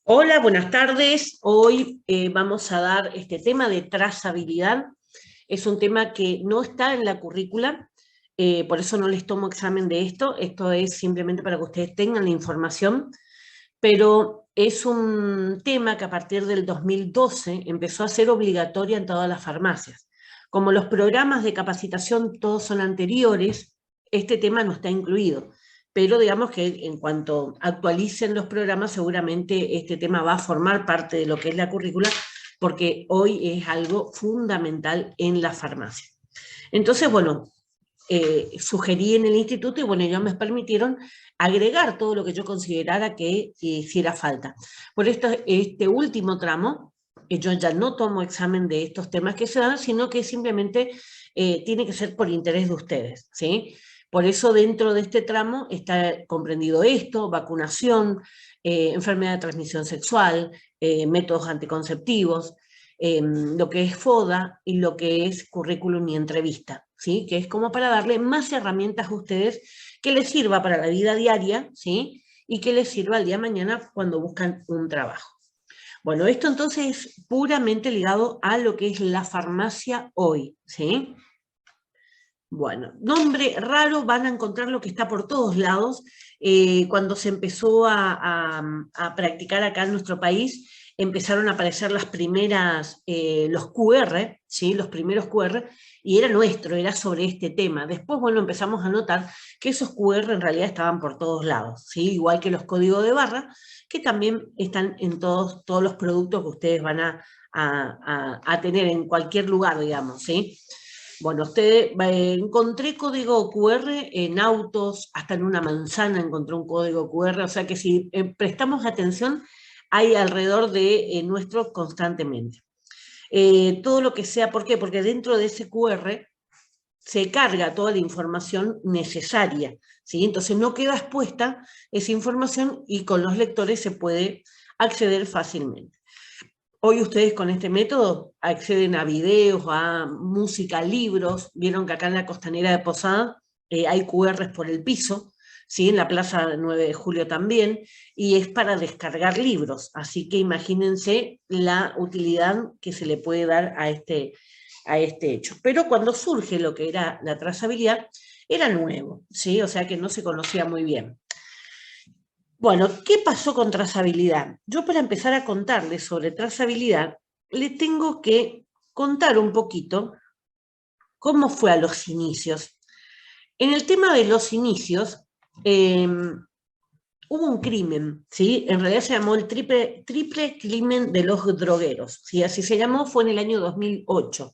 Hola, buenas tardes. Hoy vamos a dar este tema de trazabilidad. Es un tema que no está en la currícula, por eso no les tomo examen de esto. Esto es simplemente para que ustedes tengan la información, pero es un tema que a partir del 2012 empezó a ser obligatoria en todas las farmacias. Como los programas de capacitación todos son anteriores, este tema no está incluido. Pero digamos que en cuanto actualicen los programas, seguramente este tema va a formar parte de lo que es la currícula, porque hoy es algo fundamental en la farmacia. Entonces, bueno, sugerí en el instituto y bueno, ellos me permitieron agregar todo lo que yo considerara que hiciera falta. Por esto, este último tramo, yo ya no tomo examen de estos temas que se dan, sino que simplemente tiene que ser por interés de ustedes, ¿sí? Por eso dentro de este tramo está comprendido esto, vacunación, enfermedad de transmisión sexual, métodos anticonceptivos, lo que es FODA y lo que es currículum y entrevista, ¿sí? Que es como para darle más herramientas a ustedes que les sirva para la vida diaria, ¿sí? Y que les sirva el día de mañana cuando buscan un trabajo. Bueno, esto entonces es puramente ligado a lo que es la farmacia hoy, ¿sí? Bueno, nombre raro, van a encontrar lo que está por todos lados. Cuando se empezó a practicar acá en nuestro país, empezaron a aparecer las primeras, los QR, ¿sí? Los primeros QR, y era nuestro, era sobre este tema. Después, bueno, empezamos a notar que esos QR en realidad estaban por todos lados, ¿sí? Igual que los códigos de barra, que también están en todos los productos que ustedes van a tener en cualquier lugar, digamos, ¿sí? Bueno, encontré código QR en autos, hasta en una manzana encontré un código QR, o sea que si prestamos atención, hay alrededor de nuestro constantemente. Todo lo que sea, ¿por qué? Porque dentro de ese QR se carga toda la información necesaria, ¿sí? Entonces no queda expuesta esa información y con los lectores se puede acceder fácilmente. Hoy ustedes con este método acceden a videos, a música, libros. Vieron que acá en la costanera de Posada hay QRs por el piso, ¿sí? En la Plaza 9 de Julio también, y es para descargar libros. Así que imagínense la utilidad que se le puede dar a este hecho. Pero cuando surge lo que era la trazabilidad, era nuevo, ¿sí? O sea que no se conocía muy bien. Bueno, ¿qué pasó con trazabilidad? Yo para empezar a contarles sobre trazabilidad, le tengo que contar un poquito cómo fue a los inicios. En el tema de los inicios, hubo un crimen, ¿sí? En realidad se llamó el triple crimen de los drogueros, ¿sí? Así se llamó, fue en el año 2008.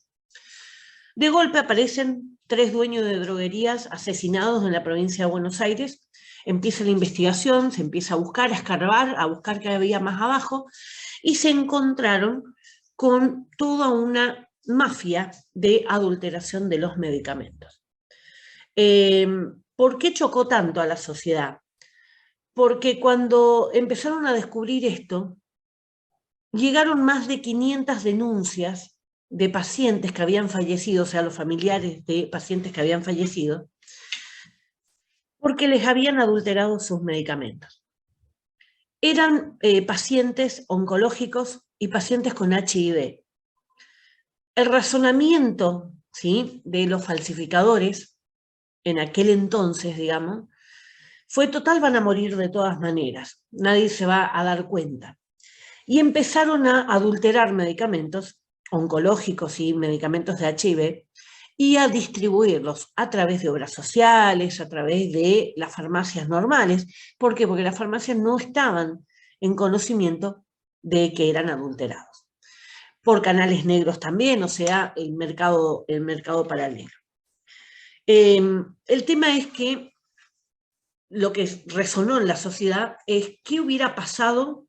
De golpe aparecen 3 dueños de droguerías asesinados en la provincia de Buenos Aires. Empieza la investigación, se empieza a buscar, a escarbar, a buscar qué había más abajo, y se encontraron con toda una mafia de adulteración de los medicamentos. ¿Por qué chocó tanto a la sociedad? Porque cuando empezaron a descubrir esto, llegaron más de 500 denuncias de pacientes que habían fallecido, o sea, los familiares de pacientes que habían fallecido, porque les habían adulterado sus medicamentos. Eran pacientes oncológicos y pacientes con HIV. El razonamiento, ¿sí?, de los falsificadores, en aquel entonces, digamos, fue total, van a morir de todas maneras, nadie se va a dar cuenta. Y empezaron a adulterar medicamentos oncológicos y medicamentos de HIV y a distribuirlos a través de obras sociales, a través de las farmacias normales. ¿Por qué? Porque las farmacias no estaban en conocimiento de que eran adulterados. Por canales negros también, o sea, el mercado paralelo. El tema es que lo que resonó en la sociedad es qué hubiera pasado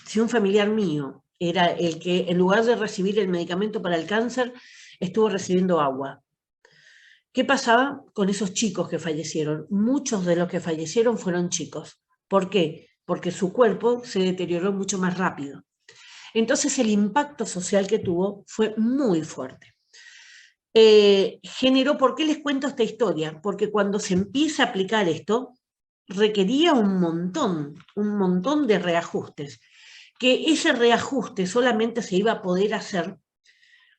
si un familiar mío era el que, en lugar de recibir el medicamento para el cáncer, estuvo recibiendo agua. ¿Qué pasaba con esos chicos que fallecieron? Muchos de los que fallecieron fueron chicos. ¿Por qué? Porque su cuerpo se deterioró mucho más rápido. Entonces el impacto social que tuvo fue muy fuerte. ¿Por qué les cuento esta historia? Porque cuando se empieza a aplicar esto, requería un montón de reajustes. que ese reajuste solamente se iba a poder hacer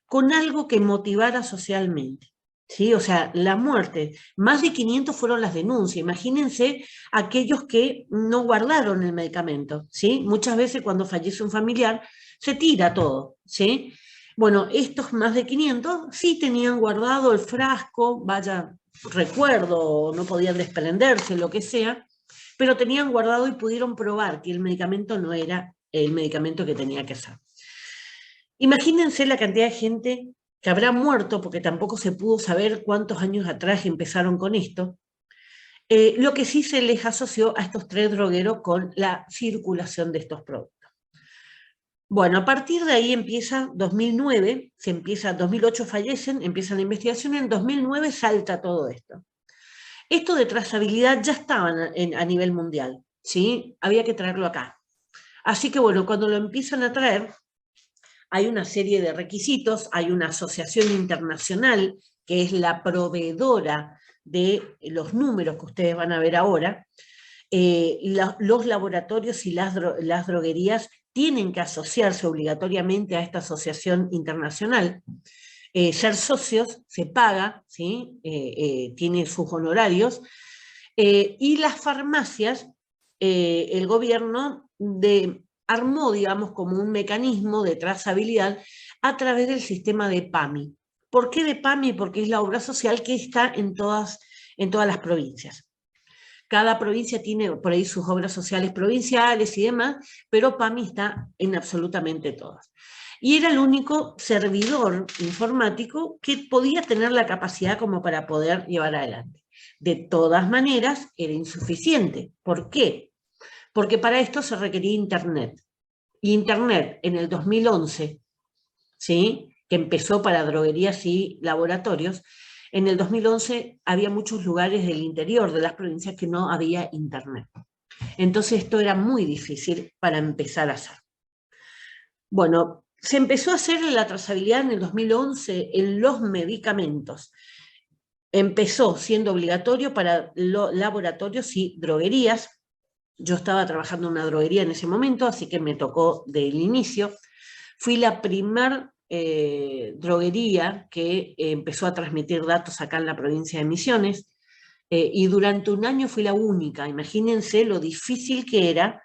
con algo que motivara socialmente. ¿Sí? O sea, la muerte, más de 500 fueron las denuncias. Imagínense aquellos que no guardaron el medicamento. ¿Sí? Muchas veces cuando fallece un familiar se tira todo. ¿Sí? Bueno, estos más de 500 sí tenían guardado el frasco, vaya recuerdo, no podían desprenderse, lo que sea, pero tenían guardado y pudieron probar que el medicamento no era el medicamento que tenía que ser. Imagínense la cantidad de gente que habrá muerto, porque tampoco se pudo saber cuántos años atrás empezaron con esto. Lo que sí se les asoció a estos 3 drogueros con la circulación de estos productos. Bueno, a partir de ahí empieza 2009, 2008 fallecen, empieza la investigación, en 2009 salta todo esto. Esto de trazabilidad ya estaba a nivel mundial, ¿sí? Había que traerlo acá. Así que bueno, cuando lo empiezan a traer, hay una serie de requisitos, hay una asociación internacional que es la proveedora de los números que ustedes van a ver ahora. Los laboratorios y las droguerías tienen que asociarse obligatoriamente a esta asociación internacional. Ser socios se paga, ¿sí? Tiene sus honorarios, y las farmacias, el gobierno armó, digamos, como un mecanismo de trazabilidad a través del sistema de PAMI. ¿Por qué de PAMI? Porque es la obra social que está en todas las provincias. Cada provincia tiene por ahí sus obras sociales provinciales y demás, pero PAMI está en absolutamente todas. Y era el único servidor informático que podía tener la capacidad como para poder llevar adelante. De todas maneras, era insuficiente. ¿Por qué? Porque para esto se requería Internet. Y Internet en el 2011, ¿sí? Que empezó para droguerías y laboratorios, en el 2011 había muchos lugares del interior de las provincias que no había Internet. Entonces esto era muy difícil para empezar a hacer. Bueno, se empezó a hacer la trazabilidad en el 2011 en los medicamentos. Empezó siendo obligatorio para los laboratorios y droguerías. Yo estaba trabajando en una droguería en ese momento, así que me tocó del inicio. Fui la primer droguería que empezó a transmitir datos acá en la provincia de Misiones, y durante un año fui la única. Imagínense lo difícil que era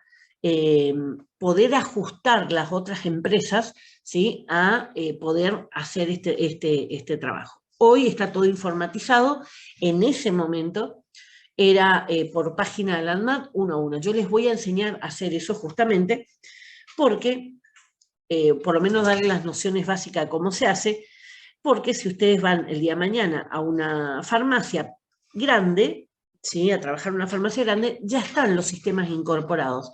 poder ajustar las otras empresas, ¿sí? A poder hacer este trabajo. Hoy está todo informatizado. En ese momento era por página de la ANMAT 1 a 1. Yo les voy a enseñar a hacer eso justamente porque, por lo menos darle las nociones básicas de cómo se hace, porque si ustedes van el día de mañana a una farmacia grande, ¿sí? A trabajar en una farmacia grande, ya están los sistemas incorporados.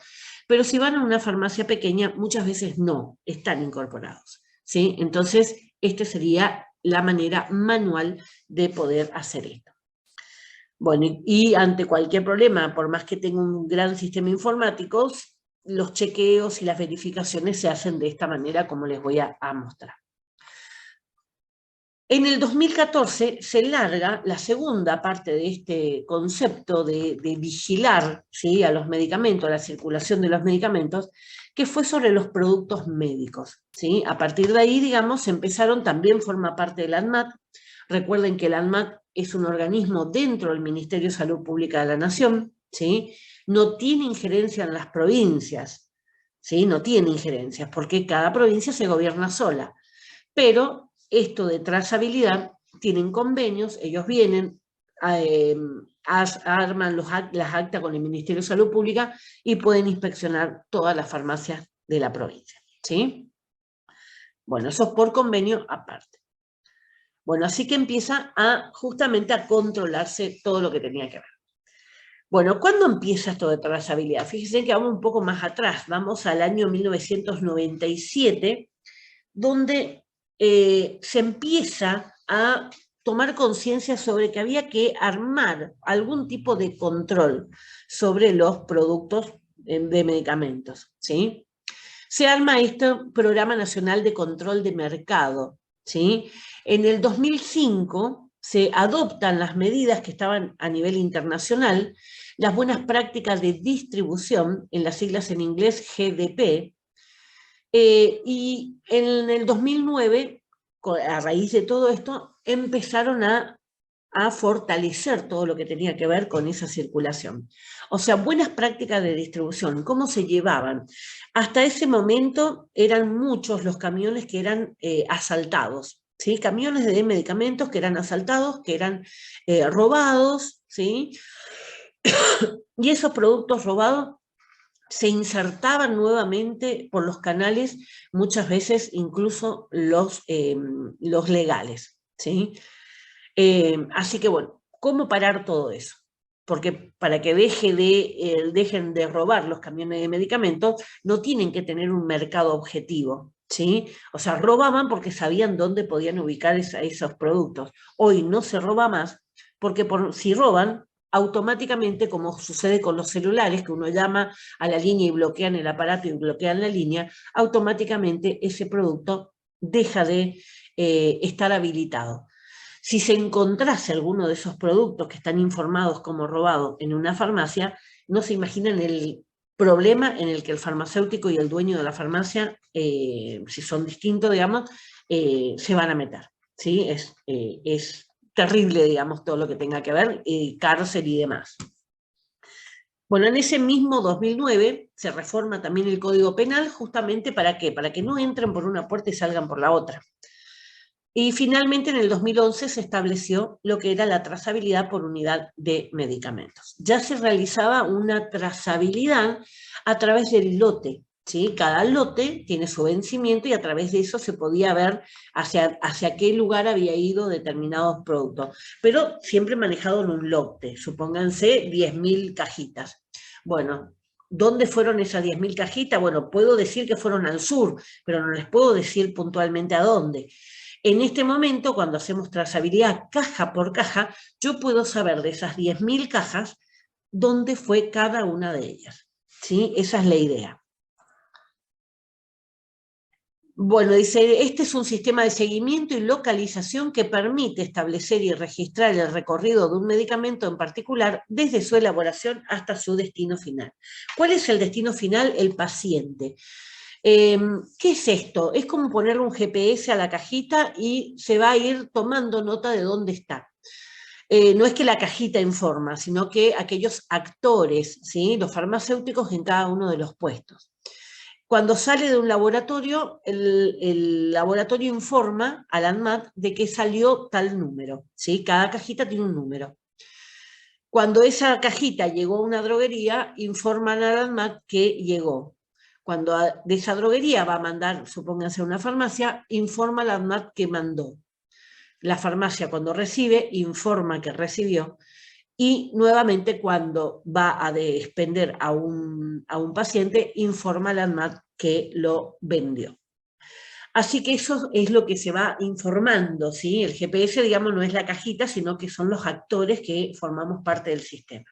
Pero si van a una farmacia pequeña, muchas veces no están incorporados, ¿sí? Entonces, esta sería la manera manual de poder hacer esto. Bueno, y ante cualquier problema, por más que tenga un gran sistema informático, los chequeos y las verificaciones se hacen de esta manera como les voy a mostrar. En el 2014 se larga la segunda parte de este concepto de vigilar, ¿sí? A los medicamentos, a la circulación de los medicamentos, que fue sobre los productos médicos, ¿sí? A partir de ahí, digamos, empezaron, también forma parte del ANMAT. Recuerden que el ANMAT es un organismo dentro del Ministerio de Salud Pública de la Nación, ¿sí? No tiene injerencia en las provincias, ¿sí? No tiene injerencias, porque cada provincia se gobierna sola. Pero esto de trazabilidad, tienen convenios, ellos vienen, arman las actas con el Ministerio de Salud Pública y pueden inspeccionar todas las farmacias de la provincia, ¿sí? Bueno, eso es por convenio aparte. Bueno, así que empieza justamente a controlarse todo lo que tenía que ver. Bueno, ¿cuándo empieza esto de trazabilidad? Fíjense que vamos un poco más atrás, vamos al año 1997, donde se empieza a tomar conciencia sobre que había que armar algún tipo de control sobre los productos de medicamentos, ¿sí? Se arma este Programa Nacional de Control de Mercado, ¿sí? En el 2005 se adoptan las medidas que estaban a nivel internacional, las buenas prácticas de distribución, en las siglas en inglés GDP, Y en el 2009, a raíz de todo esto, empezaron a fortalecer todo lo que tenía que ver con esa circulación. O sea, buenas prácticas de distribución, cómo se llevaban. Hasta ese momento eran muchos los camiones que eran asaltados, ¿sí? Camiones de medicamentos que eran asaltados, que eran robados, ¿sí? Y esos productos robados se insertaban nuevamente por los canales, muchas veces incluso los legales, ¿sí? Así que bueno, ¿cómo parar todo eso? Porque para que dejen de robar los camiones de medicamentos, no tienen que tener un mercado objetivo, ¿sí? O sea, robaban porque sabían dónde podían ubicar esos productos. Hoy no se roba más, porque si roban, automáticamente, como sucede con los celulares, que uno llama a la línea y bloquean el aparato y bloquean la línea, automáticamente ese producto deja de estar habilitado. Si se encontrase alguno de esos productos que están informados como robados en una farmacia, no se imaginan el problema en el que el farmacéutico y el dueño de la farmacia, si son distintos, digamos, se van a meter, ¿sí? Es terrible, digamos, todo lo que tenga que ver, cárcel y demás. Bueno, en ese mismo 2009 se reforma también el Código Penal, justamente ¿para qué? Para que no entren por una puerta y salgan por la otra. Y finalmente en el 2011 se estableció lo que era la trazabilidad por unidad de medicamentos. Ya se realizaba una trazabilidad a través del lote, ¿sí? Cada lote tiene su vencimiento y a través de eso se podía ver hacia qué lugar había ido determinados productos, pero siempre manejado en un lote, supónganse 10.000 cajitas. Bueno, ¿dónde fueron esas 10.000 cajitas? Bueno, puedo decir que fueron al sur, pero no les puedo decir puntualmente a dónde. En este momento, cuando hacemos trazabilidad caja por caja, yo puedo saber de esas 10.000 cajas dónde fue cada una de ellas, ¿sí? Esa es la idea. Bueno, dice, este es un sistema de seguimiento y localización que permite establecer y registrar el recorrido de un medicamento en particular desde su elaboración hasta su destino final. ¿Cuál es el destino final? El paciente. ¿Qué es esto? Es como ponerle un GPS a la cajita y se va a ir tomando nota de dónde está. No es que la cajita informa, sino que aquellos actores, ¿sí? Los farmacéuticos en cada uno de los puestos. Cuando sale de un laboratorio, el laboratorio informa al ANMAT de que salió tal número, ¿sí? Cada cajita tiene un número. Cuando esa cajita llegó a una droguería, informan al ANMAT que llegó. Cuando de esa droguería va a mandar, supónganse, a una farmacia, informa al ANMAT que mandó. La farmacia, cuando recibe, informa que recibió. Y nuevamente, cuando va a expender a un paciente, informa al ANMAT que lo vendió. Así que eso es lo que se va informando, ¿sí? El GPS, digamos, no es la cajita, sino que son los actores que formamos parte del sistema.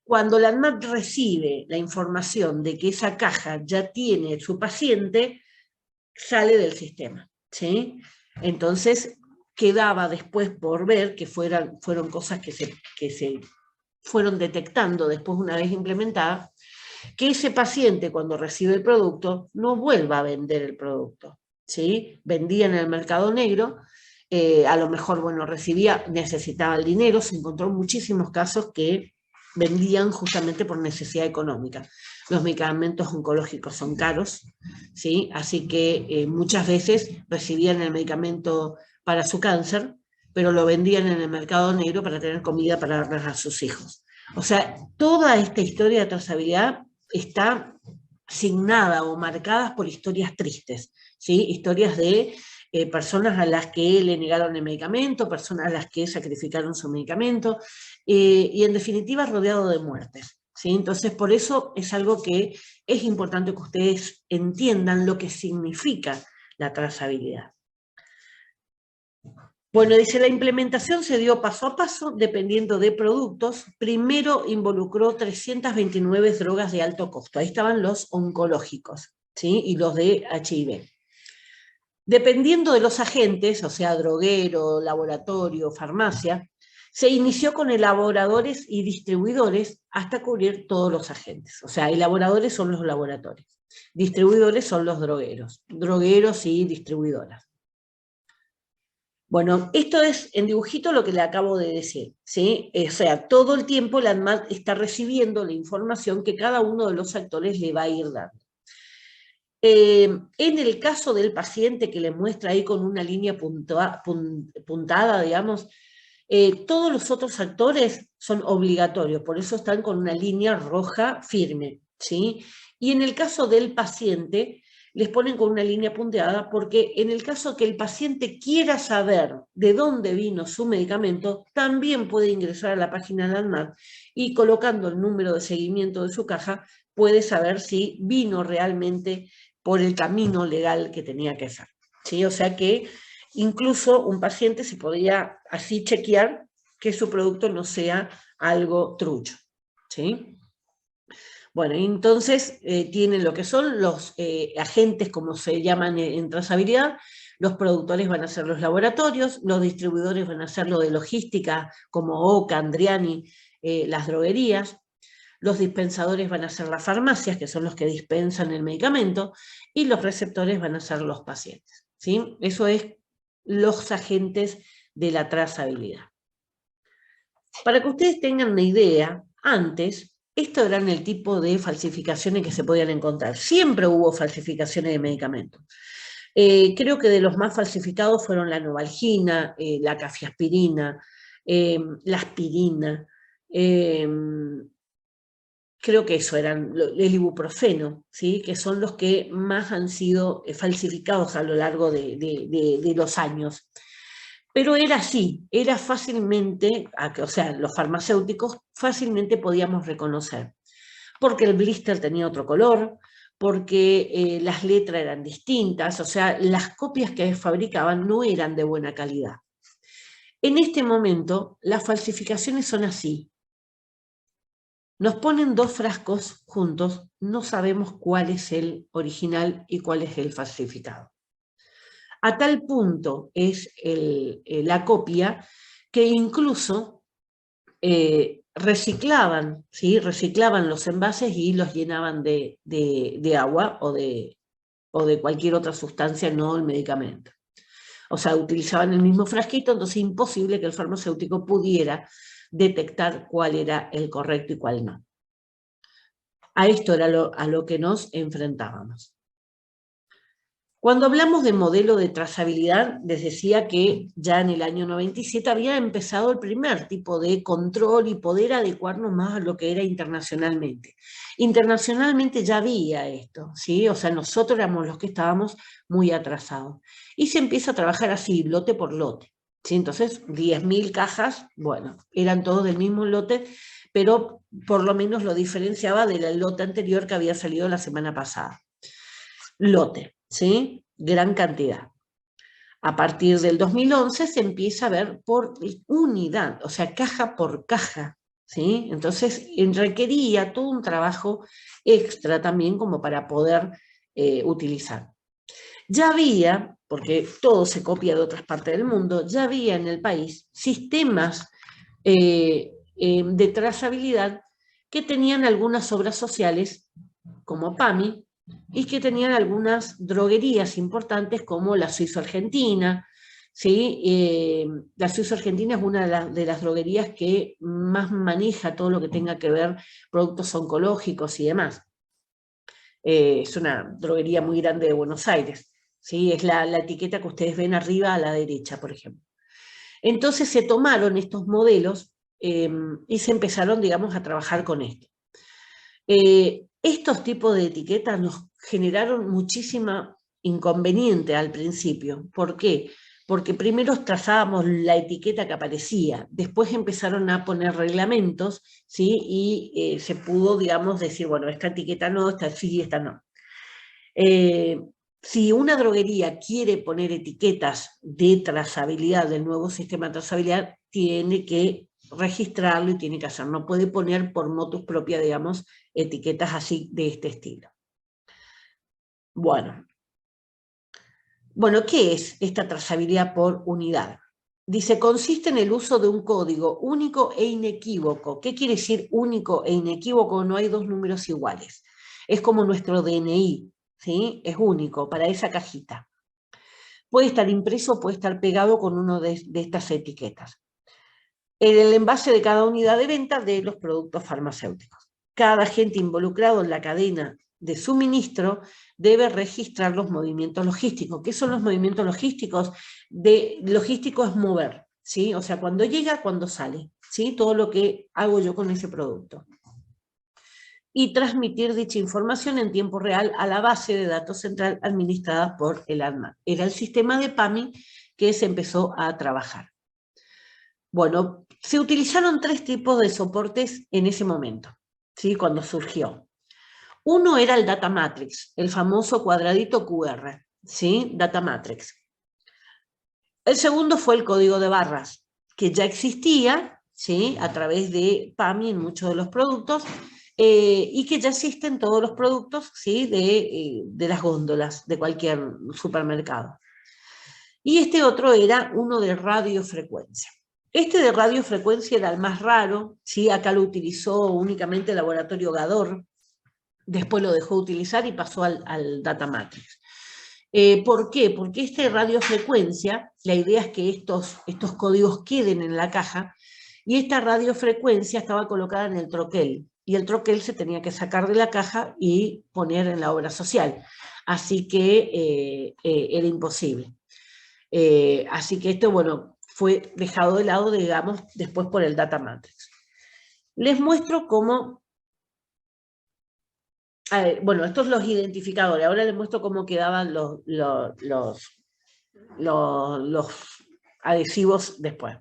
Cuando la ANMAT recibe la información de que esa caja ya tiene su paciente, sale del sistema, ¿sí? Entonces, quedaba después por ver, que fueron cosas que se fueron detectando después una vez implementada, que ese paciente cuando recibe el producto no vuelva a vender el producto, ¿sí? Vendía en el mercado negro, a lo mejor, bueno, necesitaba el dinero, se encontró muchísimos casos que vendían justamente por necesidad económica. Los medicamentos oncológicos son caros, ¿sí? Así que muchas veces recibían el medicamento para su cáncer, pero lo vendían en el mercado negro para tener comida para darles a sus hijos. O sea, toda esta historia de trazabilidad está signada o marcada por historias tristes, ¿sí? Historias de personas a las que le negaron el medicamento, personas a las que sacrificaron su medicamento, y en definitiva rodeado de muertes, ¿sí? Entonces, por eso es algo que es importante que ustedes entiendan lo que significa la trazabilidad. Bueno, dice, la implementación se dio paso a paso, dependiendo de productos. Primero involucró 329 drogas de alto costo. Ahí estaban los oncológicos, ¿sí? Y los de HIV. Dependiendo de los agentes, o sea, droguero, laboratorio, farmacia, se inició con elaboradores y distribuidores hasta cubrir todos los agentes. O sea, elaboradores son los laboratorios. Distribuidores son los drogueros y distribuidoras. Bueno, esto es en dibujito lo que le acabo de decir, ¿sí? O sea, todo el tiempo la ANMAT está recibiendo la información que cada uno de los actores le va a ir dando. En el caso del paciente que le muestra ahí con una línea puntada, digamos, todos los otros actores son obligatorios, por eso están con una línea roja firme, ¿sí? Y en el caso del paciente, les ponen con una línea punteada porque en el caso que el paciente quiera saber de dónde vino su medicamento, también puede ingresar a la página de ANMAT y colocando el número de seguimiento de su caja, puede saber si vino realmente por el camino legal que tenía que hacer, ¿sí? O sea que incluso un paciente se podría así chequear que su producto no sea algo trucho, ¿sí? Bueno, entonces tienen lo que son los agentes, como se llaman en trazabilidad. Los productores van a ser los laboratorios, los distribuidores van a ser lo de logística, como OCA, Andriani, las droguerías. Los dispensadores van a ser las farmacias, que son los que dispensan el medicamento, y los receptores van a ser los pacientes, ¿sí? Eso es los agentes de la trazabilidad. Para que ustedes tengan una idea, antes, esto eran el tipo de falsificaciones que se podían encontrar. Siempre hubo falsificaciones de medicamentos. Creo que de los más falsificados fueron la Novalgina, la cafiaspirina, la aspirina, creo que eso eran el ibuprofeno, ¿sí? Que son los que más han sido falsificados a lo largo de los años. Pero era así, era fácilmente, o sea, los farmacéuticos fácilmente podíamos reconocer, porque el blister tenía otro color, porque las letras eran distintas, o sea, las copias que fabricaban no eran de buena calidad. En este momento, las falsificaciones son así. Nos ponen dos frascos juntos, no sabemos cuál es el original y cuál es el falsificado. A tal punto es la copia que incluso reciclaban, ¿sí? Reciclaban los envases y los llenaban de agua o de cualquier otra sustancia, no el medicamento. O sea, utilizaban el mismo frasquito, entonces es imposible que el farmacéutico pudiera detectar cuál era el correcto y cuál no. A esto era a lo que nos enfrentábamos. Cuando hablamos de modelo de trazabilidad, les decía que ya en el año 97 había empezado el primer tipo de control y poder adecuarnos más a lo que era internacionalmente. Internacionalmente ya había esto, ¿sí? O sea, nosotros éramos los que estábamos muy atrasados. Y se empieza a trabajar así, lote por lote, ¿sí? Entonces, 10.000 cajas, bueno, eran todos del mismo lote, pero por lo menos lo diferenciaba del lote anterior que había salido la semana pasada. Lote, ¿sí? Gran cantidad. A partir del 2011 se empieza a ver por unidad, o sea, caja por caja, ¿sí? Entonces requería todo un trabajo extra también como para poder utilizar. Ya había, porque todo se copia de otras partes del mundo, ya había en el país sistemas de trazabilidad que tenían algunas obras sociales, como PAMI, y que tenían algunas droguerías importantes como la Suizo-Argentina, ¿sí? La Suizo-Argentina es una de las droguerías que más maneja todo lo que tenga que ver productos oncológicos y demás. Es una droguería muy grande de Buenos Aires, ¿sí? Es la etiqueta que ustedes ven arriba a la derecha, por ejemplo. Entonces se tomaron estos modelos y se empezaron, digamos, a trabajar con esto. Estos tipos de etiquetas nos generaron muchísima inconveniente al principio. ¿Por qué? Porque primero trazábamos la etiqueta que aparecía, después empezaron a poner reglamentos, ¿sí? Y se pudo, digamos, decir, bueno, esta etiqueta no, esta sí, esta no. Si una droguería quiere poner etiquetas de trazabilidad del nuevo sistema de trazabilidad, tiene que registrarlo y tiene que hacer, no puede poner por motus propia, digamos, etiquetas así de este estilo. Bueno, ¿qué es esta trazabilidad por unidad? Dice, consiste en el uso de un código único e inequívoco. ¿Qué quiere decir único e inequívoco? No hay dos números iguales. Es como nuestro DNI. ¿sí? Es único para esa cajita. Puede estar impreso, puede estar pegado con una de estas etiquetas. El envase de cada unidad de venta de los productos farmacéuticos. Cada agente involucrado en la cadena de suministro debe registrar los movimientos logísticos. ¿Qué son los movimientos logísticos? Logístico es mover, ¿sí? O sea, cuando llega, cuando sale, ¿sí? Todo lo que hago yo con ese producto. Y transmitir dicha información en tiempo real a la base de datos central administrada por el ANMAT. Era el sistema de PAMI que se empezó a trabajar. Bueno, se utilizaron 3 tipos de soportes en ese momento, ¿sí? Cuando surgió. Uno era el Data Matrix, el famoso cuadradito QR, ¿sí? Data Matrix. El segundo fue el código de barras, que ya existía, ¿sí? A través de PAMI en muchos de los productos, y que ya existen todos los productos, ¿sí? De las góndolas de cualquier supermercado. Y este otro era uno de radiofrecuencia. Este de radiofrecuencia era el más raro, ¿sí? Acá lo utilizó únicamente el laboratorio Gador, después lo dejó utilizar y pasó al Data Matrix. ¿Por qué? Porque este radiofrecuencia, la idea es que estos códigos queden en la caja, y esta radiofrecuencia estaba colocada en el troquel, y el troquel se tenía que sacar de la caja y poner en la obra social, así que era imposible. Así que esto, bueno, fue dejado de lado, digamos, después por el Data Matrix. Les muestro cómo, bueno, estos los identificadores, ahora les muestro cómo quedaban los adhesivos después.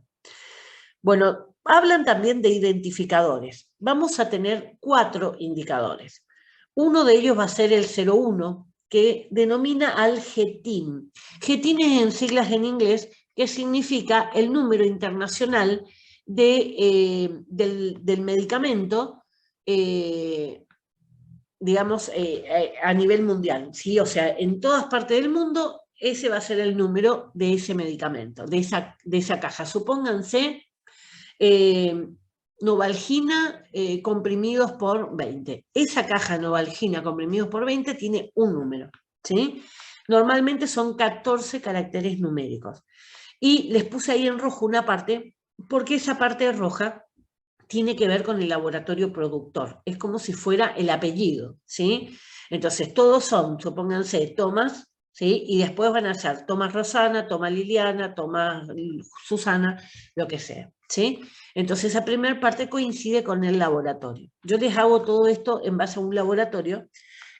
Bueno, hablan también de identificadores. Vamos a tener 4 indicadores. Uno de ellos va a ser el 01, que denomina al GTIN. GTIN es en siglas en inglés, que significa el número internacional del medicamento, digamos, a nivel mundial, ¿sí? O sea, en todas partes del mundo, ese va a ser el número de ese medicamento, de esa caja. Supónganse, Novalgina comprimidos por 20. Esa caja Novalgina comprimidos por 20 tiene un número, ¿sí? Normalmente son 14 caracteres numéricos. Y les puse ahí en rojo una parte, porque esa parte roja tiene que ver con el laboratorio productor. Es como si fuera el apellido, ¿sí? Entonces, todos son, supónganse, Tomás, ¿sí? Y después van a ser Tomás Rosana, Tomás Liliana, Tomás Susana, lo que sea, ¿sí? Entonces, esa primera parte coincide con el laboratorio. Yo les hago todo esto en base a un laboratorio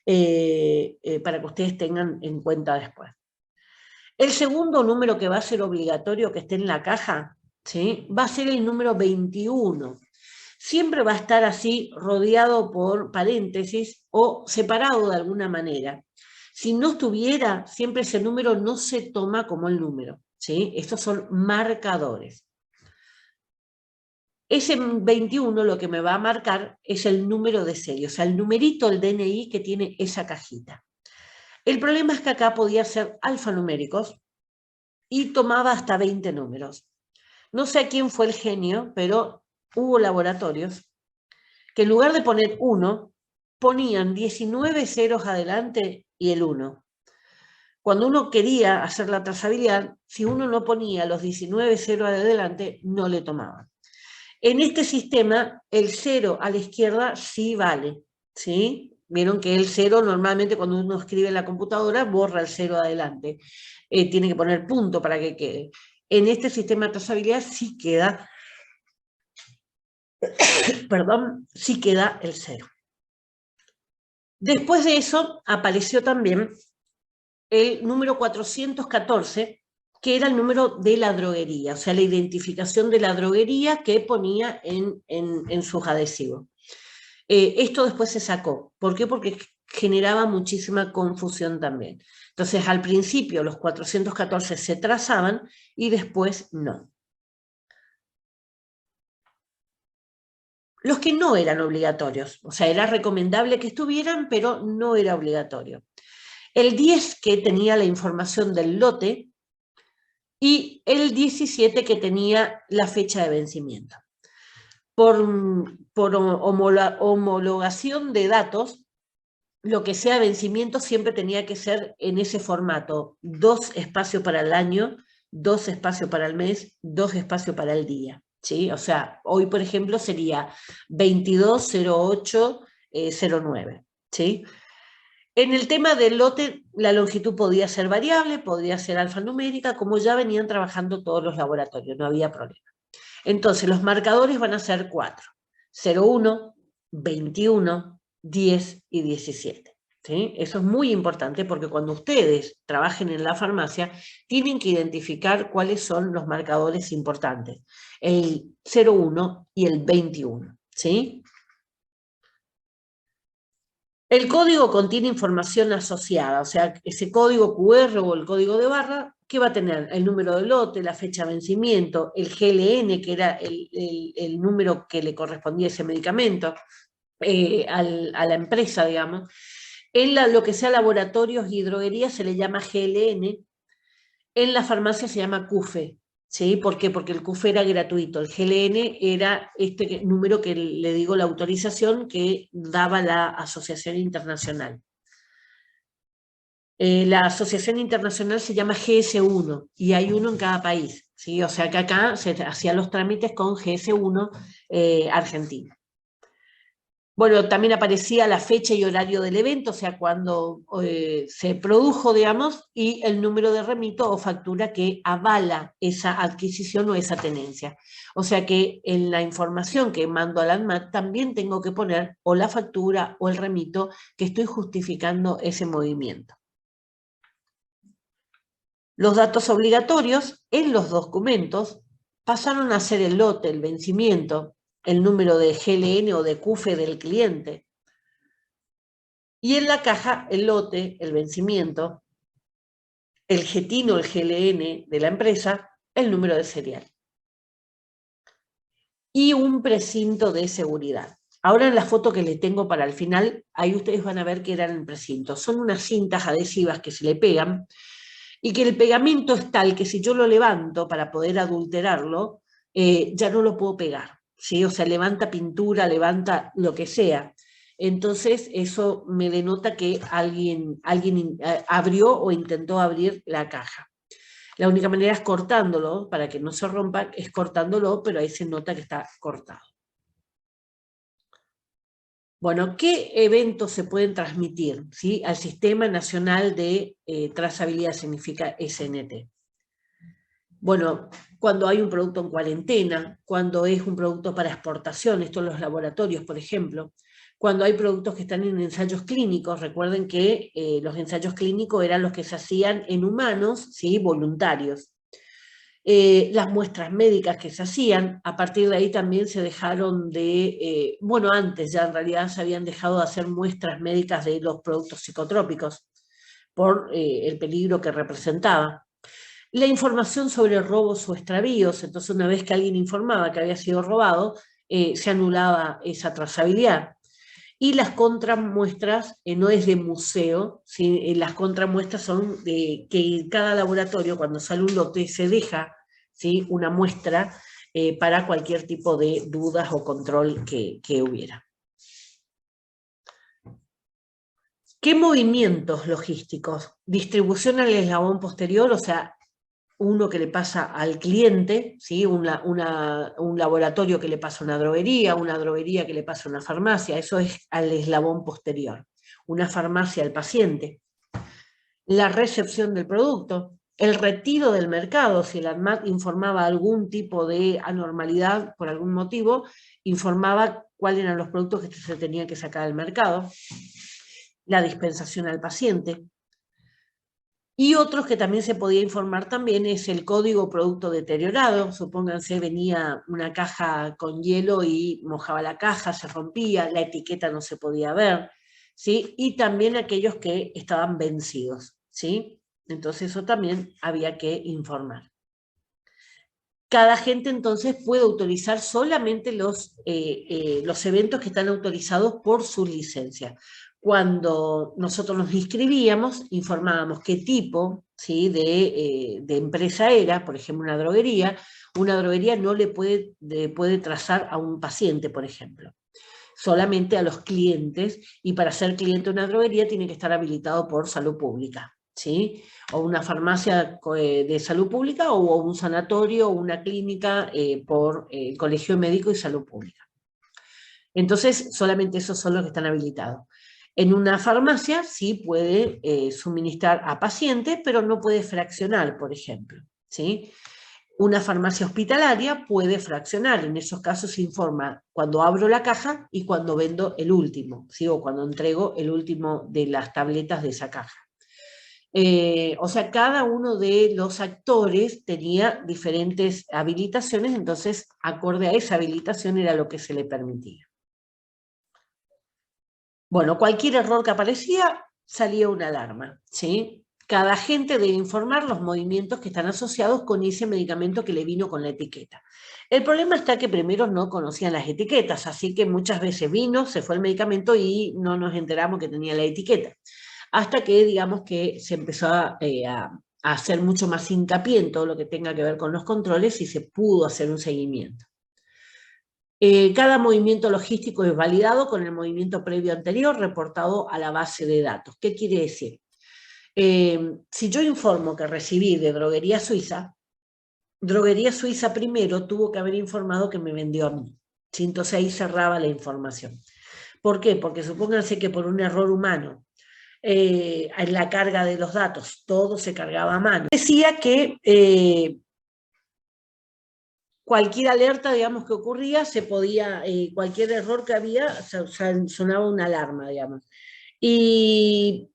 para que ustedes tengan en cuenta después. El segundo número que va a ser obligatorio que esté en la caja, ¿sí? Va a ser el número 21. Siempre va a estar así rodeado por paréntesis o separado de alguna manera. Si no estuviera, siempre ese número no se toma como el número, ¿sí? Estos son marcadores. Ese 21 lo que me va a marcar es el número de serie, o sea, el numerito, el DNI que tiene esa cajita. El problema es que acá podía ser alfanuméricos y tomaba hasta 20 números. No sé quién fue el genio, pero hubo laboratorios que en lugar de poner 1, ponían 19 ceros adelante y el 1. Cuando uno quería hacer la trazabilidad, si uno no ponía los 19 ceros adelante, no le tomaban. En este sistema, el 0 a la izquierda sí vale, ¿sí? Vieron que el 0 normalmente cuando uno escribe en la computadora borra el 0 adelante. Tiene que poner punto para que quede. En este sistema de trazabilidad sí queda, perdón, sí queda el 0. Después de eso apareció también el número 414, que era el número de la droguería, o sea, la identificación de la droguería que ponía en sus adhesivos. Esto después se sacó. ¿Por qué? Porque generaba muchísima confusión también. Entonces, al principio los 414 se trazaban y después no. Los que no eran obligatorios, o sea, era recomendable que estuvieran, pero no era obligatorio. El 10 que tenía la información del lote y el 17 que tenía la fecha de vencimiento. Por homologación de datos, lo que sea vencimiento siempre tenía que ser en ese formato: 2 espacios para el año, 2 espacios para el mes, 2 espacios para el día, ¿sí? O sea, hoy, por ejemplo, sería 220809, ¿sí? En el tema del lote, la longitud podía ser variable, podría ser alfanumérica, como ya venían trabajando todos los laboratorios, no había problema. Entonces, los marcadores van a ser 4: 01, 21, 10 y 17. ¿Sí? Eso es muy importante porque cuando ustedes trabajen en la farmacia, tienen que identificar cuáles son los marcadores importantes: el 01 y el 21. ¿Sí? El código contiene información asociada, o sea, ese código QR o el código de barra, ¿qué va a tener? El número de lote, la fecha de vencimiento, el GLN, que era el número que le correspondía a ese medicamento, a la empresa, digamos. Lo que sea laboratorios y droguerías se le llama GLN, en la farmacia se llama CUFE. ¿Sí? ¿Por qué? Porque el CUFE era gratuito, el GLN era este número que le digo, la autorización que daba la Asociación Internacional. La Asociación Internacional se llama GS1 y hay uno en cada país, ¿sí? O sea que acá se hacían los trámites con GS1 Argentina. Bueno, también aparecía la fecha y horario del evento, o sea, cuando se produjo, digamos, y el número de remito o factura que avala esa adquisición o esa tenencia. O sea que en la información que mando al ANMAT también tengo que poner o la factura o el remito que estoy justificando ese movimiento. Los datos obligatorios en los documentos pasaron a ser el lote, el vencimiento, el número de GLN o de CUFE del cliente, y en la caja el lote, el vencimiento, el GTIN o el GLN de la empresa, el número de serial. Y un precinto de seguridad. Ahora en la foto que les tengo para el final, ahí ustedes van a ver que eran el precinto. Son unas cintas adhesivas que se le pegan y que el pegamento es tal que si yo lo levanto para poder adulterarlo, ya no lo puedo pegar, ¿sí? O sea, levanta pintura, levanta lo que sea. Entonces, eso me denota que alguien abrió o intentó abrir la caja. La única manera es cortándolo, para que no se rompa, es cortándolo, pero ahí se nota que está cortado. Bueno, ¿qué eventos se pueden transmitir, ¿sí?, al Sistema Nacional de Trazabilidad, significa SNT? Bueno, cuando hay un producto en cuarentena, cuando es un producto para exportación, esto en los laboratorios, por ejemplo, cuando hay productos que están en ensayos clínicos. Recuerden que los ensayos clínicos eran los que se hacían en humanos, ¿sí?, voluntarios. Las muestras médicas que se hacían, a partir de ahí también se dejaron de, bueno, antes ya en realidad se habían dejado de hacer muestras médicas de los productos psicotrópicos por el peligro que representaba. La información sobre robos o extravíos, entonces una vez que alguien informaba que había sido robado, se anulaba esa trazabilidad. Y las contramuestras no es de museo, ¿sí? Las contramuestras son de que cada laboratorio, cuando sale un lote, se deja, ¿sí?, una muestra para cualquier tipo de dudas o control que hubiera. ¿Qué movimientos logísticos? Distribución al eslabón posterior, o sea, uno que le pasa al cliente, ¿sí?, un laboratorio que le pasa a una droguería que le pasa a una farmacia, eso es al eslabón posterior. Una farmacia al paciente. La recepción del producto, el retiro del mercado, si el ANMAT informaba algún tipo de anormalidad por algún motivo, informaba cuáles eran los productos que se tenían que sacar del mercado. La dispensación al paciente. Y otros que también se podía informar también es el código producto deteriorado. Supónganse, venía una caja con hielo y mojaba la caja, se rompía, la etiqueta no se podía ver, ¿sí? Y también aquellos que estaban vencidos, ¿sí? Entonces eso también había que informar. Cada agente entonces puede autorizar solamente los eventos que están autorizados por su licencia. Cuando nosotros nos inscribíamos, informábamos qué tipo, ¿sí?, de empresa era. Por ejemplo, una droguería no le puede trazar a un paciente, por ejemplo. solamente a los clientes, y para ser cliente de una droguería tiene que estar habilitado por salud pública, ¿sí? O una farmacia de salud pública, o un sanatorio, o una clínica por el Colegio Médico y Salud Pública. Entonces, solamente esos son los que están habilitados. En una farmacia sí puede suministrar a pacientes, pero no puede fraccionar, por ejemplo, ¿sí? Una farmacia hospitalaria puede fraccionar, en esos casos se informa cuando abro la caja y cuando vendo el último, ¿sí? O cuando entrego el último de las tabletas de esa caja. O sea, cada uno de los actores tenía diferentes habilitaciones, entonces, acorde a esa habilitación era lo que se le permitía. Bueno, cualquier error que aparecía, salía una alarma, ¿sí? Cada agente debe informar los movimientos que están asociados con ese medicamento que le vino con la etiqueta. El problema está que primero no conocían las etiquetas, así que muchas veces vino, se fue el medicamento y no nos enteramos que tenía la etiqueta. Hasta que, digamos, que se empezó a hacer mucho más hincapié en todo lo que tenga que ver con los controles y se pudo hacer un seguimiento. Cada movimiento logístico es validado con el movimiento previo anterior reportado a la base de datos. ¿Qué quiere decir? Si yo informo que recibí de Droguería Suiza primero tuvo que haber informado que me vendió a mí. ¿Sí? Entonces ahí cerraba la información. ¿Por qué? Porque supónganse que por un error humano en la carga de los datos todo se cargaba a mano. Decía que cualquier alerta, digamos, que ocurría, se podía, cualquier error que había, sonaba una alarma, digamos. Y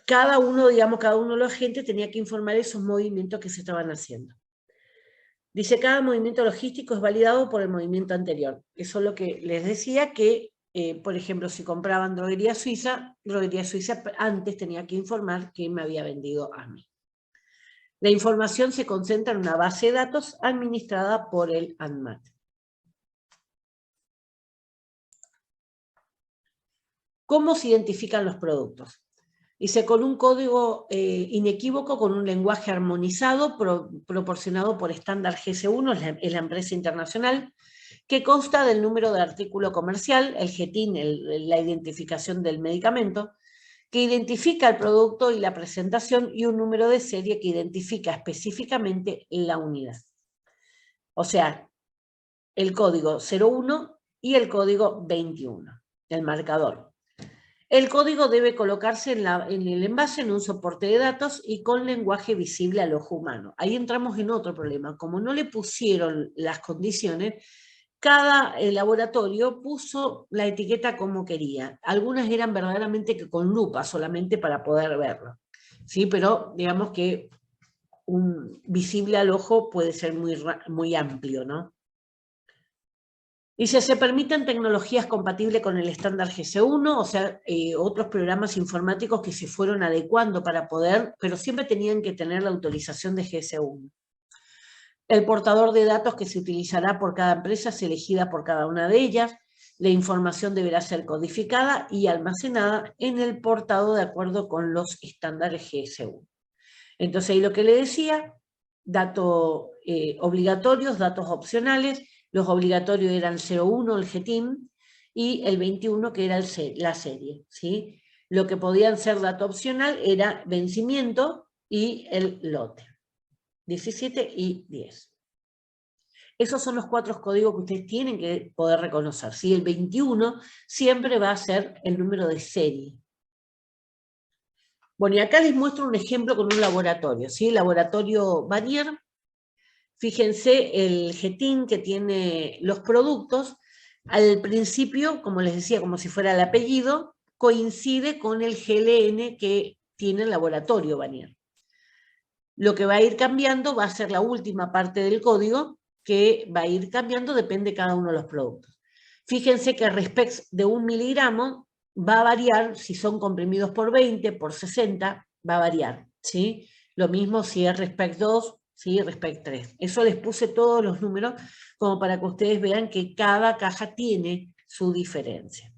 cada uno de los agentes tenía que informar esos movimientos que se estaban haciendo. Dice, cada movimiento logístico es validado por el movimiento anterior. Eso es lo que les decía, que, por ejemplo, si compraban Droguería Suiza antes tenía que informar que me había vendido a mí. La información se concentra en una base de datos administrada por el ANMAT. ¿Cómo se identifican los productos? Dice, con un código inequívoco, con un lenguaje armonizado, proporcionado por estándar GS1, es la empresa internacional, que consta del número de artículo comercial, el GTIN, la identificación del medicamento, que identifica el producto y la presentación, y un número de serie que identifica específicamente la unidad. O sea, el código 01 y el código 21, el marcador. El código debe colocarse en el envase, en un soporte de datos y con lenguaje visible al ojo humano. Ahí entramos en otro problema. Como no le pusieron las condiciones, cada laboratorio puso la etiqueta como quería. Algunas eran verdaderamente que con lupa solamente para poder verlo. ¿Sí? Pero digamos que un visible al ojo puede ser muy amplio, ¿no? Dice, se permiten tecnologías compatibles con el estándar GS1, o sea, otros programas informáticos que se fueron adecuando para poder, pero siempre tenían que tener la autorización de GS1. El portador de datos que se utilizará por cada empresa es elegida por cada una de ellas. La información deberá ser codificada y almacenada en el portado de acuerdo con los estándares GS1. Entonces, ahí lo que le decía, datos obligatorios, datos opcionales. Los obligatorios eran 01, el GTIM, y el 21, que era la serie, ¿sí? Lo que podían ser dato opcional era vencimiento y el lote, 17 y 10. Esos son los 4 códigos que ustedes tienen que poder reconocer, ¿sí? El 21 siempre va a ser el número de serie. Bueno, y acá les muestro un ejemplo con un laboratorio, ¿sí? Laboratorio Vanier. Fíjense el GTIN que tiene los productos. Al principio, como les decía, como si fuera el apellido, coincide con el GLN que tiene el laboratorio Vanier. Lo que va a ir cambiando va a ser la última parte del código, que va a ir cambiando, depende de cada uno de los productos. Fíjense que respecto de 1 miligramo va a variar, si son comprimidos por 20, por 60, va a variar, ¿sí? Lo mismo si es respect 2, ¿sí? Respect 3. Eso les puse todos los números como para que ustedes vean que cada caja tiene su diferencia.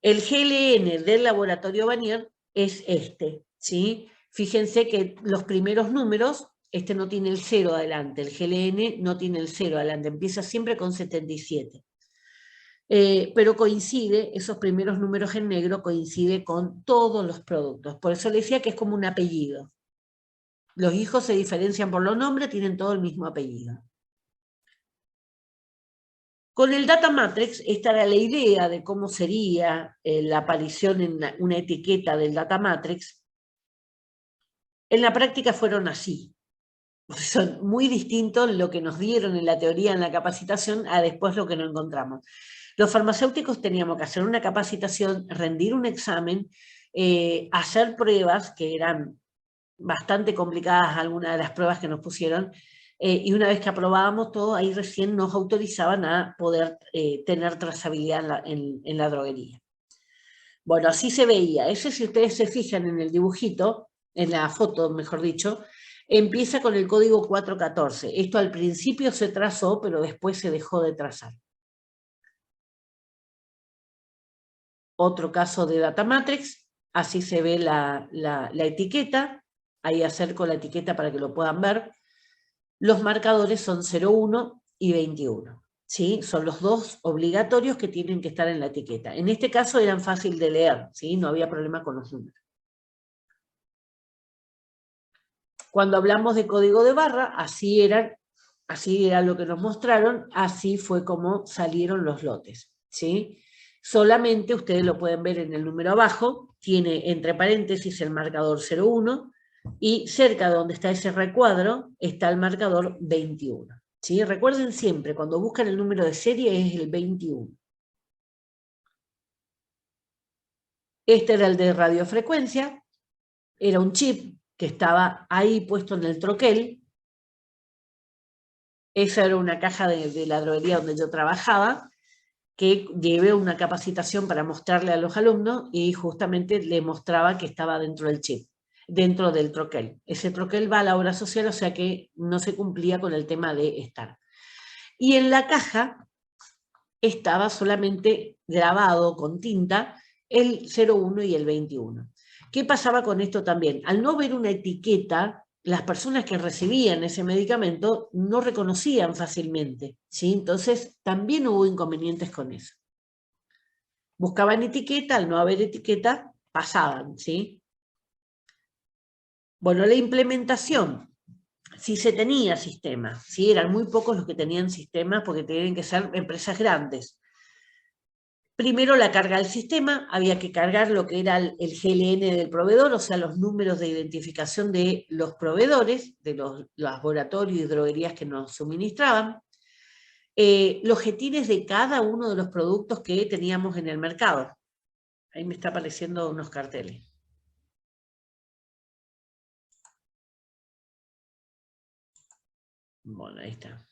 El GLN del laboratorio Vanier es este, ¿sí? Fíjense que los primeros números, este no tiene el 0 adelante, el GLN no tiene el 0 adelante, empieza siempre con 77. pero coincide, esos primeros números en negro coincide con todos los productos. Por eso le decía que es como un apellido. Los hijos se diferencian por los nombres, tienen todo el mismo apellido. Con el Data Matrix, esta era la idea de cómo sería la aparición en una etiqueta del Data Matrix. En la práctica fueron así. Son muy distintos lo que nos dieron en la teoría, en la capacitación, a después lo que no encontramos. Los farmacéuticos teníamos que hacer una capacitación, rendir un examen, hacer pruebas que eran bastante complicadas, algunas de las pruebas que nos pusieron, y una vez que aprobábamos todo, ahí recién nos autorizaban a poder tener trazabilidad en la droguería. Bueno, así se veía. Ese, si ustedes se fijan en el dibujito, en la foto, mejor dicho, empieza con el código 414. Esto al principio se trazó, pero después se dejó de trazar. Otro caso de Data Matrix, así se ve la etiqueta. Ahí acerco la etiqueta para que lo puedan ver. Los marcadores son 01 y 21. ¿Sí? Son los dos obligatorios que tienen que estar en la etiqueta. En este caso eran fáciles de leer, ¿sí? No había problema con los números. Cuando hablamos de código de barra, así era lo que nos mostraron, así fue como salieron los lotes, ¿sí? Solamente ustedes lo pueden ver en el número abajo, tiene entre paréntesis el marcador 01 y cerca de donde está ese recuadro está el marcador 21. ¿Sí? Recuerden siempre, cuando buscan el número de serie es el 21. Este era el de radiofrecuencia, era un chip que estaba ahí puesto en el troquel. Esa era una caja de la droguería donde yo trabajaba, que llevé una capacitación para mostrarle a los alumnos y justamente le mostraba que estaba dentro del chip, dentro del troquel. Ese troquel va a la obra social, o sea que no se cumplía con el tema de estar. Y en la caja estaba solamente grabado con tinta el 01 y el 21. ¿Qué pasaba con esto también? Al no ver una etiqueta, las personas que recibían ese medicamento no reconocían fácilmente, ¿sí? Entonces también hubo inconvenientes con eso. Buscaban etiqueta, al no haber etiqueta, pasaban, ¿sí? Bueno, la implementación, si se tenía sistema, ¿sí? Eran muy pocos los que tenían sistemas porque tienen que ser empresas grandes. Primero la carga del sistema, había que cargar lo que era el GLN del proveedor, o sea, los números de identificación de los proveedores, de los laboratorios y droguerías que nos suministraban, los jetines de cada uno de los productos que teníamos en el mercado. Ahí me está apareciendo unos carteles. Bueno, ahí está.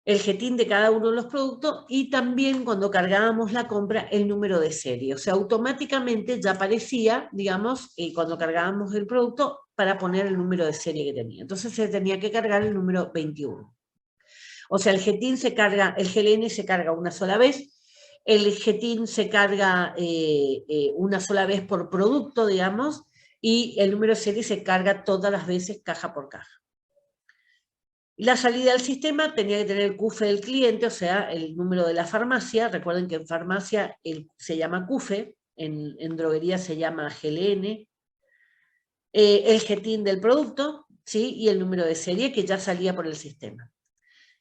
El jetín de cada uno de los productos y también cuando cargábamos la compra el número de serie. O sea, automáticamente ya aparecía, digamos, cuando cargábamos el producto para poner el número de serie que tenía. Entonces se tenía que cargar el número 21. O sea, el jetín se carga, el GLN se carga una sola vez, el jetín se carga una sola vez por producto, digamos, y el número de serie se carga todas las veces caja por caja. La salida del sistema tenía que tener el CUFE del cliente, o sea, el número de la farmacia. Recuerden que en farmacia se llama CUFE, en droguería se llama GLN, el jetín del producto, ¿sí? Y el número de serie que ya salía por el sistema.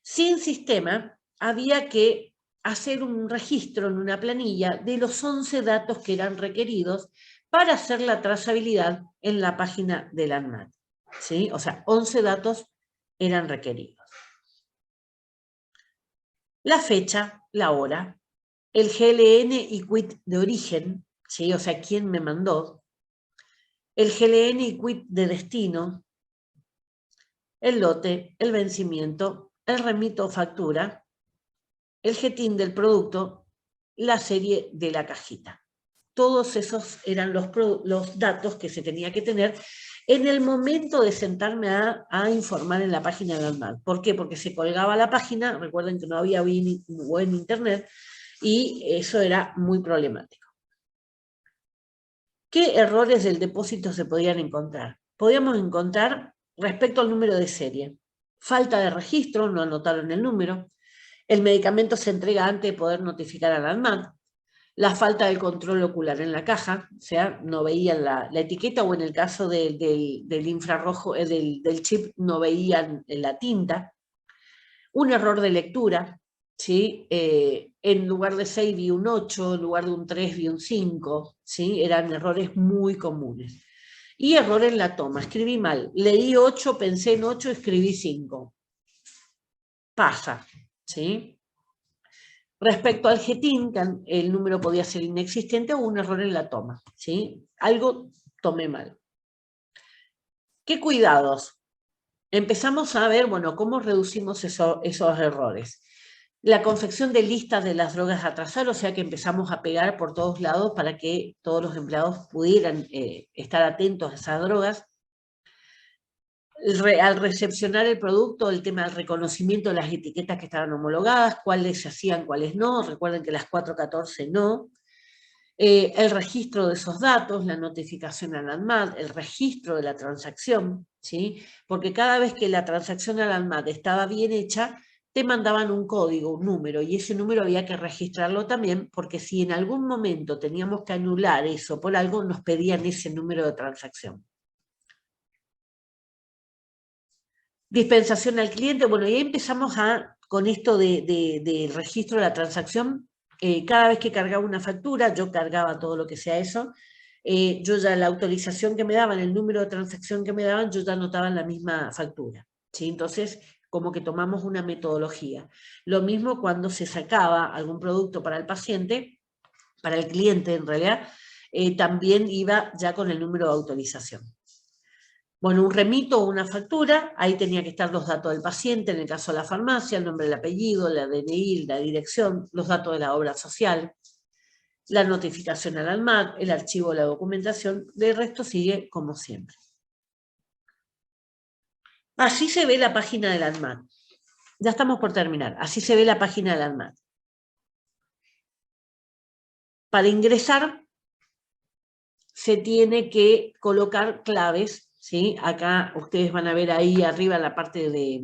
Sin sistema, había que hacer un registro en una planilla de los 11 datos que eran requeridos para hacer la trazabilidad en la página del ANMAT, ¿sí? O sea, 11 datos eran requeridos. La fecha, la hora, el GLN y quit de origen, ¿sí? O sea, quién me mandó, el GLN y quit de destino, el lote, el vencimiento, el remito o factura, el jetín del producto, la serie de la cajita. Todos esos eran los datos que se tenía que tener en el momento de sentarme a informar en la página del ANMAT. ¿Por qué? Porque se colgaba la página, recuerden que no había buen internet, y eso era muy problemático. ¿Qué errores del depósito se podían encontrar? Podíamos encontrar respecto al número de serie. Falta de registro, no anotaron el número. El medicamento se entrega antes de poder notificar al ANMAT. La falta del control ocular en la caja, o sea, no veían la etiqueta, o en el caso del infrarrojo, del chip, no veían la tinta. Un error de lectura, ¿sí? En lugar de 6 vi un 8, en lugar de un 3 vi un 5, ¿sí? Eran errores muy comunes. Y error en la toma, escribí mal. Leí 8, pensé en 8, escribí 5. Pasa, ¿sí? Respecto al GETIN, el número podía ser inexistente o un error en la toma, ¿sí? Algo tomé mal. ¿Qué cuidados? Empezamos a ver, bueno, cómo reducimos esos errores. La confección de listas de las drogas a trazar, o sea que empezamos a pegar por todos lados para que todos los empleados pudieran estar atentos a esas drogas. Al recepcionar el producto, el tema del reconocimiento de las etiquetas que estaban homologadas, cuáles se hacían, cuáles no, recuerden que las 414 no. El registro de esos datos, la notificación al ANMAT, el registro de la transacción, ¿sí? Porque cada vez que la transacción al ANMAT estaba bien hecha, te mandaban un código, un número, y ese número había que registrarlo también, porque si en algún momento teníamos que anular eso por algo, nos pedían ese número de transacción. Dispensación al cliente, bueno, y ahí empezamos con esto del registro de la transacción. Cada vez que cargaba una factura, yo cargaba todo lo que sea eso, yo ya la autorización que me daban, el número de transacción que me daban, yo ya anotaba en la misma factura, ¿sí? Entonces, como que tomamos una metodología. Lo mismo cuando se sacaba algún producto para el paciente, para el cliente en realidad, también iba ya con el número de autorización. Bueno, un remito o una factura, ahí tenía que estar los datos del paciente, en el caso de la farmacia, el nombre, el apellido, la DNI, la dirección, los datos de la obra social, la notificación al ANMAT, el archivo de la documentación, del resto sigue como siempre. Así se ve la página del ANMAT. Ya estamos por terminar. Así se ve la página del ANMAT. Para ingresar, se tiene que colocar claves, ¿sí? Acá ustedes van a ver ahí arriba la parte de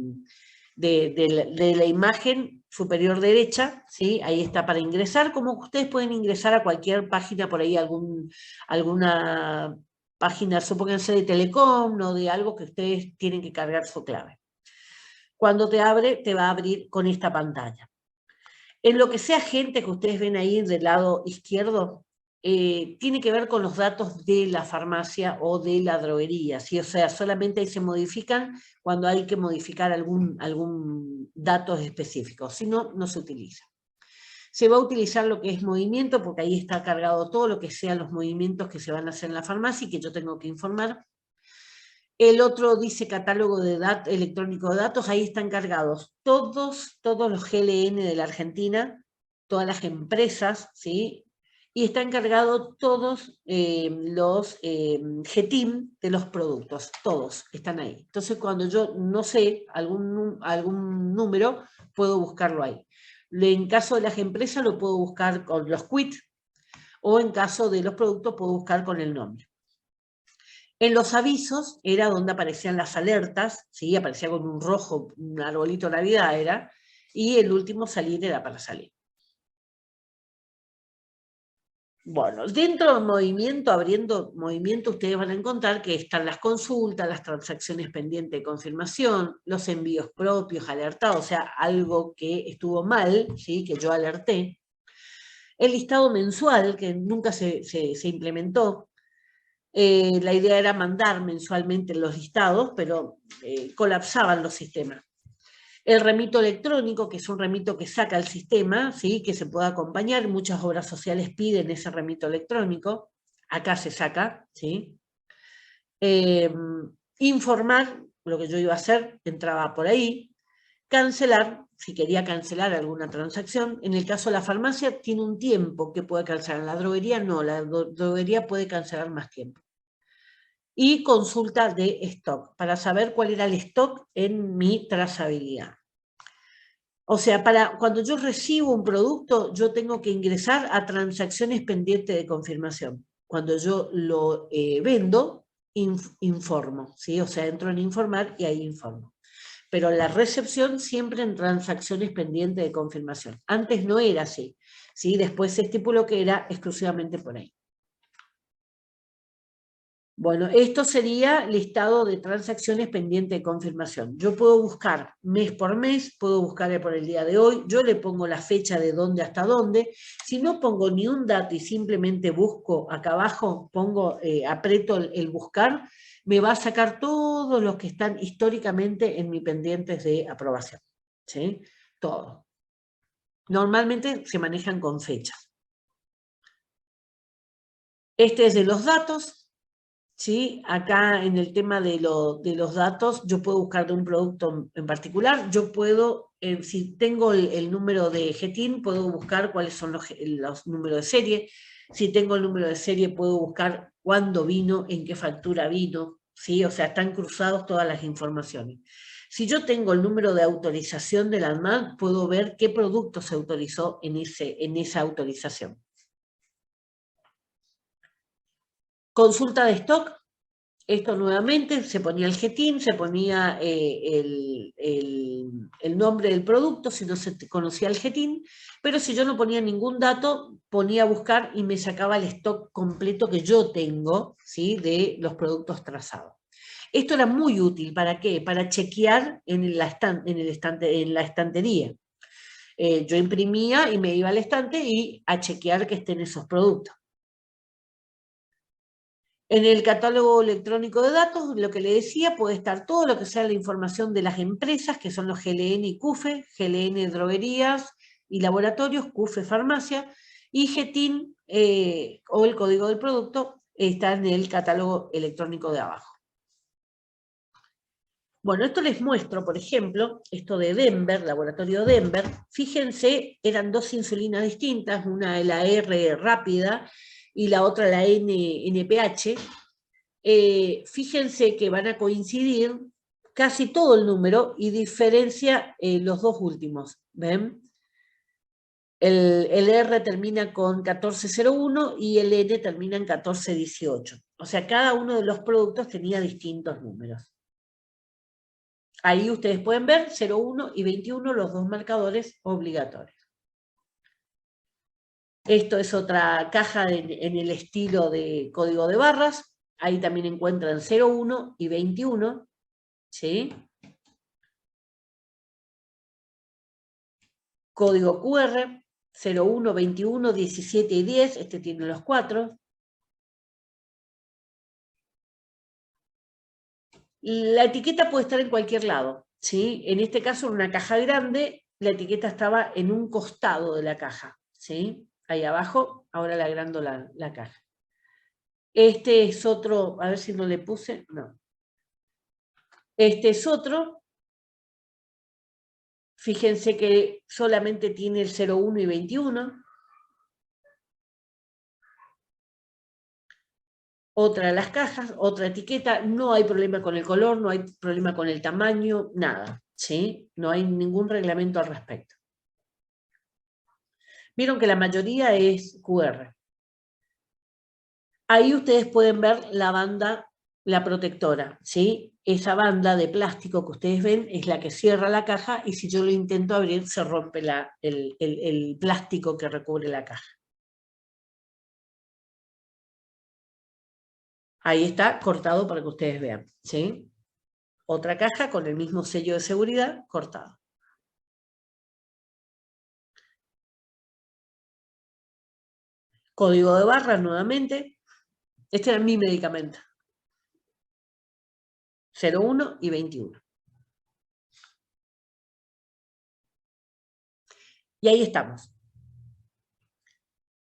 la imagen superior derecha, ¿sí? Ahí está para ingresar, como ustedes pueden ingresar a cualquier página, por ahí alguna página, supónganse de Telecom o de algo que ustedes tienen que cargar su clave. Cuando te abre, te va a abrir con esta pantalla. En lo que sea gente que ustedes ven ahí del lado izquierdo, tiene que ver con los datos de la farmacia o de la droguería, ¿sí? O sea, solamente ahí se modifican cuando hay que modificar algún dato específico, si no, no se utiliza. Se va a utilizar lo que es movimiento, porque ahí está cargado todo lo que sean los movimientos que se van a hacer en la farmacia y que yo tengo que informar. El otro dice catálogo de electrónico de datos, ahí están cargados todos los GLN de la Argentina, todas las empresas, ¿sí? Y están cargados todos los GTIM de los productos, todos están ahí. Entonces, cuando yo no sé algún número, puedo buscarlo ahí. En caso de las empresas, lo puedo buscar con los quit, o en caso de los productos, puedo buscar con el nombre. En los avisos era donde aparecían las alertas, ¿sí? Aparecía con un rojo, un arbolito de Navidad era, y el último salir era para salir. Bueno, dentro del movimiento, abriendo movimiento, ustedes van a encontrar que están las consultas, las transacciones pendientes de confirmación, los envíos propios alertados, o sea, algo que estuvo mal, ¿sí? Que yo alerté. El listado mensual, que nunca se implementó. La idea era mandar mensualmente los listados, pero colapsaban los sistemas. El remito electrónico, que es un remito que saca el sistema, ¿sí? Que se puede acompañar. Muchas obras sociales piden ese remito electrónico. Acá se saca, ¿sí? Informar, lo que yo iba a hacer, entraba por ahí. Cancelar, si quería cancelar alguna transacción. En el caso de la farmacia, tiene un tiempo que puede cancelar. En la droguería no, la droguería puede cancelar más tiempo. Y consulta de stock, para saber cuál era el stock en mi trazabilidad. O sea, cuando yo recibo un producto, yo tengo que ingresar a transacciones pendientes de confirmación. Cuando yo lo vendo, informo, ¿sí? O sea, entro en informar y ahí informo. pero la recepción siempre en transacciones pendientes de confirmación. Antes no era así, ¿sí? Después se estipuló que era exclusivamente por ahí. Bueno, esto sería listado de transacciones pendientes de confirmación. Yo puedo buscar mes por mes, puedo buscar por el día de hoy, yo le pongo la fecha de dónde hasta dónde. Si no pongo ni un dato y simplemente busco acá abajo, aprieto el buscar, me va a sacar todos los que están históricamente en mis pendientes de aprobación. ¿Sí? Todo. Normalmente se manejan con fechas. Este es de los datos. ¿Sí? Acá en el tema de los datos, yo puedo buscar de un producto en particular, yo puedo, si tengo el número de GTIN, puedo buscar cuáles son los números de serie, si tengo el número de serie, puedo buscar cuándo vino, en qué factura vino, ¿sí? O sea, están cruzados todas las informaciones. Si yo tengo el número de autorización del ANMAT, puedo ver qué producto se autorizó en esa autorización. Consulta de stock. Esto nuevamente, se ponía el GTIN, se ponía el nombre del producto, si no se conocía el GTIN, pero si yo no ponía ningún dato, ponía a buscar y me sacaba el stock completo que yo tengo, ¿sí? De los productos trazados. Esto era muy útil, ¿para qué? Para chequear en la estantería. Yo imprimía y me iba al estante y a chequear que estén esos productos. En el catálogo electrónico de datos, lo que le decía, puede estar todo lo que sea la información de las empresas, que son los GLN y CUFE, GLN droguerías y laboratorios, CUFE farmacia, y GTIN o el código del producto está en el catálogo electrónico de abajo. Bueno, esto les muestro, por ejemplo, esto de Denver, laboratorio Denver. Fíjense, eran dos insulinas distintas, una la R rápida y la otra la NPH. Fíjense que van a coincidir casi todo el número y diferencia los dos últimos. ¿Ven? El R termina con 1401 y el N termina en 1418. O sea, cada uno de los productos tenía distintos números. Ahí ustedes pueden ver 01 y 21, los dos marcadores obligatorios. Esto es otra caja en el estilo de código de barras. Ahí también encuentran 01 y 21. ¿Sí? Código QR 01, 21, 17 y 10. Este tiene los 4. La etiqueta puede estar en cualquier lado. ¿Sí? En este caso, en una caja grande, la etiqueta estaba en un costado de la caja. ¿Sí? Ahí abajo, ahora le agrando la caja. Este es otro, a ver si no le puse, no. Este es otro. Fíjense que solamente tiene el 01 y 21. Otra de las cajas, otra etiqueta, no hay problema con el color, no hay problema con el tamaño, nada, ¿sí? No hay ningún reglamento al respecto. Vieron que la mayoría es QR. Ahí ustedes pueden ver la banda, la protectora, ¿sí? Esa banda de plástico que ustedes ven es la que cierra la caja y si yo lo intento abrir se rompe el plástico que recubre la caja. Ahí está cortado para que ustedes vean, ¿sí? Otra caja con el mismo sello de seguridad cortado. Código de barras nuevamente. Este era mi medicamento. 01 y 21. Y ahí estamos.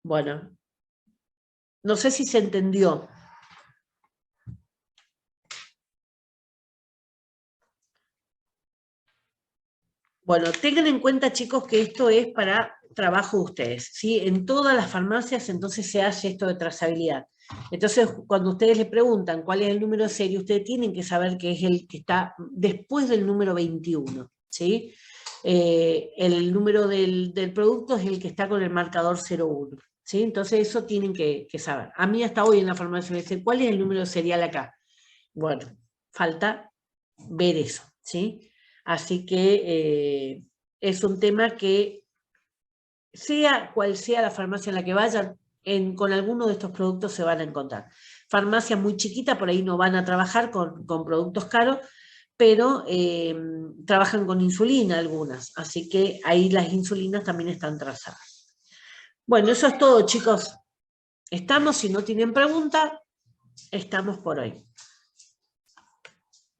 Bueno, no sé si se entendió. Bueno, tengan en cuenta, chicos, que esto es para trabajo de ustedes, ¿sí? En todas las farmacias entonces se hace esto de trazabilidad. Entonces, cuando ustedes le preguntan cuál es el número de serie, ustedes tienen que saber que es el que está después del número 21, ¿sí? El número del producto es el que está con el marcador 01, ¿sí? Entonces, eso tienen que saber. A mí hasta hoy en la farmacia me dicen, ¿cuál es el número serial acá? Bueno, falta ver eso, ¿sí? Así que es un tema que, sea cual sea la farmacia en la que vayan, con alguno de estos productos se van a encontrar. Farmacias muy chiquitas por ahí no van a trabajar con productos caros, pero trabajan con insulina algunas, así que ahí las insulinas también están trazadas. Bueno, eso es todo, chicos. Estamos, si no tienen pregunta, estamos por hoy.